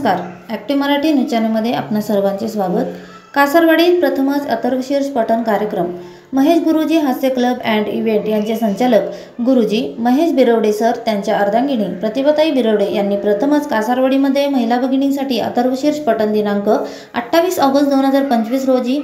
नमस्कार, active Marathi news चॅनलमध्ये आपणा सर्वांचे स्वागत। कासारवाडीत प्रथमच अथर्वशीर्ष पठण कार्यक्रम। महेश गुरुजी हास्य क्लब अँड इव्हेंट यांचे संचालक गुरुजी महेश बिरवडे सर त्यांच्या अर्धांगिनी प्रतिभाताई बिरवडे यांनी प्रथमच कासारवाडीमध्ये महिला भगिनींसाठी अथर्वशीर्ष पठण दिनांक 28 ऑगस्ट 2025 रोजी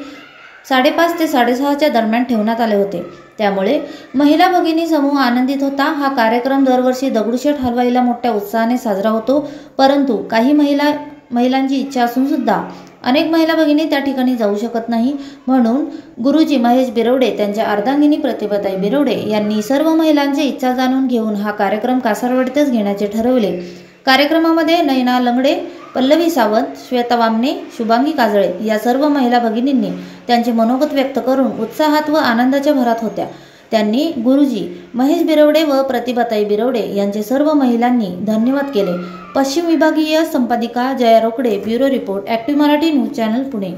5:30 ते 6:30च्या दरम्यान ठेवण्यात आले होते। त्यामुळे महिला भगिनी समूह आनंदित होता। हा कार्यक्रम दरवर्षी दगडूशेठ हलवाईला मोठ्या उत्साहाने साजरा होतो, परंतु काही महिलांची इच्छा असून सुद्धा अनेक महिला भगिनी त्या ठिकाणी जाऊ शकत नाही, म्हणून गुरुजी महेश बिरवडे त्यांच्या अर्धांगिनी प्रतिभाताई बिरवडे यांनी सर्व महिलांची इच्छा जाणून घेऊन हा कार्यक्रम कासारवाडीतच घेण्याचे ठरवले। कार्यक्रमामध्ये नयना लंगडे, पल्लवी सावंत, श्वेता वामने, शुभांगी काजळे या सर्व महिला भगिनींनी त्यांचे मनोगत व्यक्त करून उत्साहात व आनंदाच्या भरात होत्या। त्यांनी गुरुजी महेश बिरवडे व प्रतिभाताई बिरवडे यांचे सर्व महिलांनी धन्यवाद केले। पश्चिम विभागीय संपादिका Jaya Rokade, bureau report, active Marathi news channel, Pune.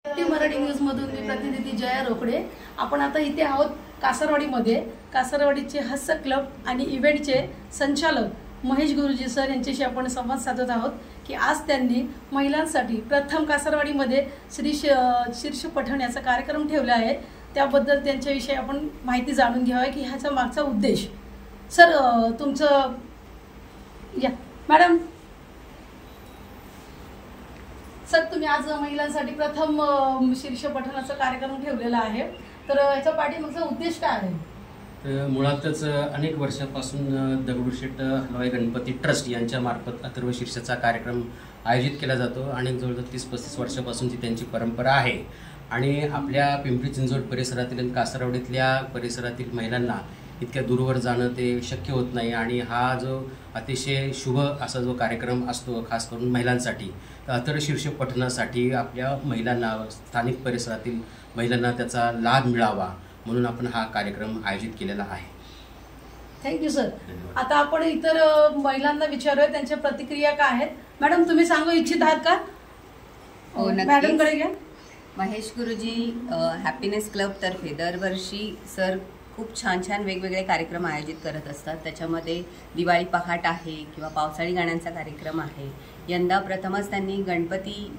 Active Marathi news मधून मी प्रतिनिधी जया रोकडे। आपण आता इथे आहोत कासारवाडीमध्ये। कासारवाडीचे हास्य क्लब आणि इव्हेंटचे संचालक महेश गुरुजी सर यांच्याशी आपण संवाद साधत आहोत की आज त्यांनी महिलांसाठी प्रथम कासारवाडीमध्ये शीर्ष पठण याचा कार्यक्रम ठेवला आहे। त्याबद्दल त्यांच्याविषयी आपण माहिती जाणून घ्यावी की ह्याचा मागचा उद्देश। सर, तुमचं या मॅडम सर, तुम्ही आज महिलांसाठी प्रथम शीर्ष पठणाचा कार्यक्रम ठेवलेला आहे, तर याचा पाठीमागचा उद्देश काय आहे? मुळातच अनेक वर्षापासून दगडूशेठ हलवाई गणपती ट्रस्ट यांच्या मार्फत अथर्वशीर्षाचा कार्यक्रम आयोजित केला जातो आणि जवळजवळ 30-35 वर्षापासूनची त्यांची परंपरा आहे। आणि आपल्या पिंपरी चिंचवड परिसरातील आणि कासारवाडीतल्या परिसरातील महिलांना इतक्या दूरवर जाणं ते शक्य होत नाही आणि हा जो अतिशय शुभ असा जो कार्यक्रम असतो खास करून महिलांसाठी, अथर्वशीर्ष पठणासाठी आपल्या महिलांना, स्थानिक परिसरातील महिलांना त्याचा लाभ मिळावा म्हणून आपण हा कार्यक्रम आयोजित केलेला आहे। Thank you sir. आता आपण इतर महिलांना विचारूया त्यांच्या प्रतिक्रिया काय आहेत। मॅडम, तुम्ही सांगू इच्छित आहात का? हो, मॅडम कडे घ्या। महेश गुरुजी हॅपीनेस क्लब तर्फे दरवर्षी सर खूप छान छान वेगवेगळे कार्यक्रम आयोजित करत असतात। त्याच्यामध्ये दिवाळी पहाट आहे किंवा पावसाळी गाण्यांचा कार्यक्रम आहे। यंदा प्रथमच त्यांनी गणपती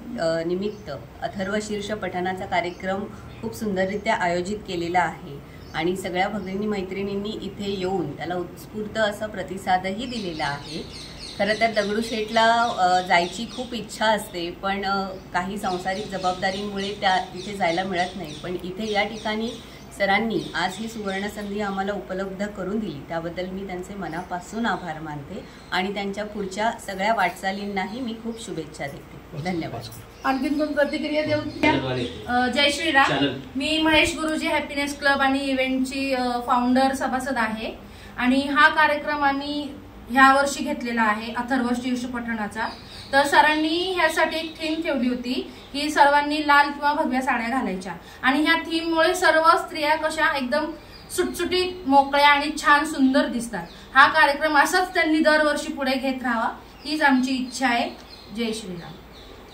निमित्त अथर्वशीर्ष पठणाचा कार्यक्रम खूप सुंदररित्या आयोजित केलेला आहे आणि सगळ्या भगिनी मैत्रिणींनी इथे येऊन त्याला उत्स्फूर्त असा प्रतिसादही दिलेला आहे। खरं तर दगडूशेठला जायची खूप इच्छा असते, पण काही सांसारिक जबाबदारीमुळे त्या इथे जायला मिळत नाही, पण इथे या ठिकाणी सरांनी आज ही सुवर्ण संधी आम्हाला उपलब्ध करून दिली, त्याबद्दल मी त्यांचे मनापासून आभार मानते आणि त्यांच्या पुढच्या सगळ्या वाटचालींनाही मी खूप शुभेच्छा देते। धन्यवाद। आणखीन कोण प्रतिक्रिया देऊ? जय श्रीराम। मी महेश गुरुजी हॅपीनेस क्लब आणि इव्हेंटची फाउंडर सभासद आहे आणि हा कार्यक्रम आम्ही ह्या वर्षी घेतलेला आहे अथर्वशीर्ष पठणाचा। तर सरांनी ह्यासाठी एक थीम ठेवली होती की सर्वांनी लाल किंवा भगव्या साड्या घालायच्या आणि ह्या थीममुळे सर्व स्त्रिया कशा एकदम सुटसुटीत, मोकळ्या आणि छान सुंदर दिसतात। हा कार्यक्रम असाच त्यांनी दरवर्षी पुढे घेत राहावा हीच आमची इच्छा आहे। जय श्रीराम।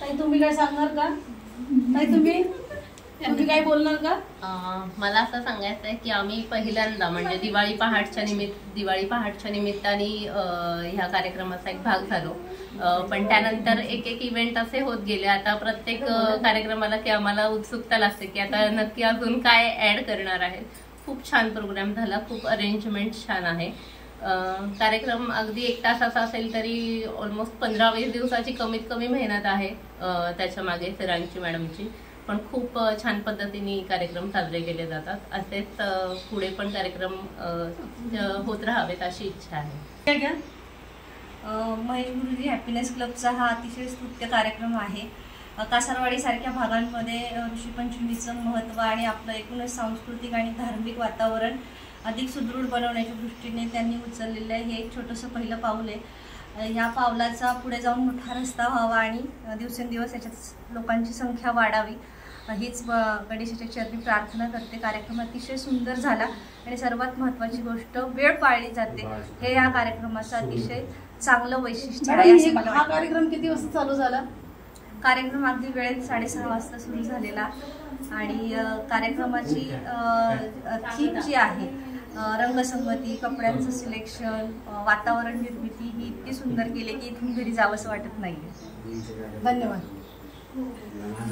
ताई, तुम्ही काय सांगणार का? ताई, तुम्ही काय बोलणार का? मला असं सांगायचं आहे की आम्ही पहिल्यांदा म्हणजे दिवाळी पहाटच्या निमित्ताने ह्या कार्यक्रमाचा एक भाग झालो, पण त्यानंतर एक इव्हेंट असे होत गेले। आता प्रत्येक कार्यक्रमाला की आम्हाला उत्सुकता लागते की आता नक्की अजून काय ऍड करणार आहे। खूप छान प्रोग्राम झाला, खूप अरेंजमेंट छान आहे। कार्यक्रम अगदी 1 तासाचा असेल तरी ऑलमोस्ट 15-20 दिवसाची कमीत कमी मेहनत आहे त्याच्या मागे सरांची, मॅडमची, पण खूप छान पद्धतीने कार्यक्रम साजरे केले जातात। असेच पुढे पण कार्यक्रम होत राहावेत अशी इच्छा आहे। महेश गुरुजी हॅपीनेस क्लबचा हा अतिशय स्तुत्य कार्यक्रम आहे। कासारवाडी सारख्या भागांमध्ये ऋषीपंचमीचं महत्त्व आणि आपलं एकूणच सांस्कृतिक आणि धार्मिक वातावरण अधिक सुदृढ बनवण्याच्या दृष्टीने त्यांनी उचललेलं हे एक छोटंसं पहिलं पाऊल आहे। ह्या पावलाचा पुढे जाऊन मोठा रस्ता व्हावा आणि दिवसेंदिवस याच्यात लोकांची संख्या वाढावी हीच गणेशाच्या चरणी प्रार्थना करते। कार्यक्रम अतिशय सुंदर झाला आणि सर्वात महत्त्वाची गोष्ट वेळ पाळली जाते, हे या कार्यक्रमाचं अतिशय चांगलं वैशिष्ट्य आहे। हा कार्यक्रम किती वाजता चालू झाला? कार्यक्रम अगदी वेळेत 6:30 वाजता सुरू झालेला आणि कार्यक्रमाची थीम जी आहे रंगसंगती, कपड्यांचं सिलेक्शन, वातावरण निर्मिती ही इतकी सुंदर केली की इथून घरी जावंसं वाटत नाही. धन्यवाद.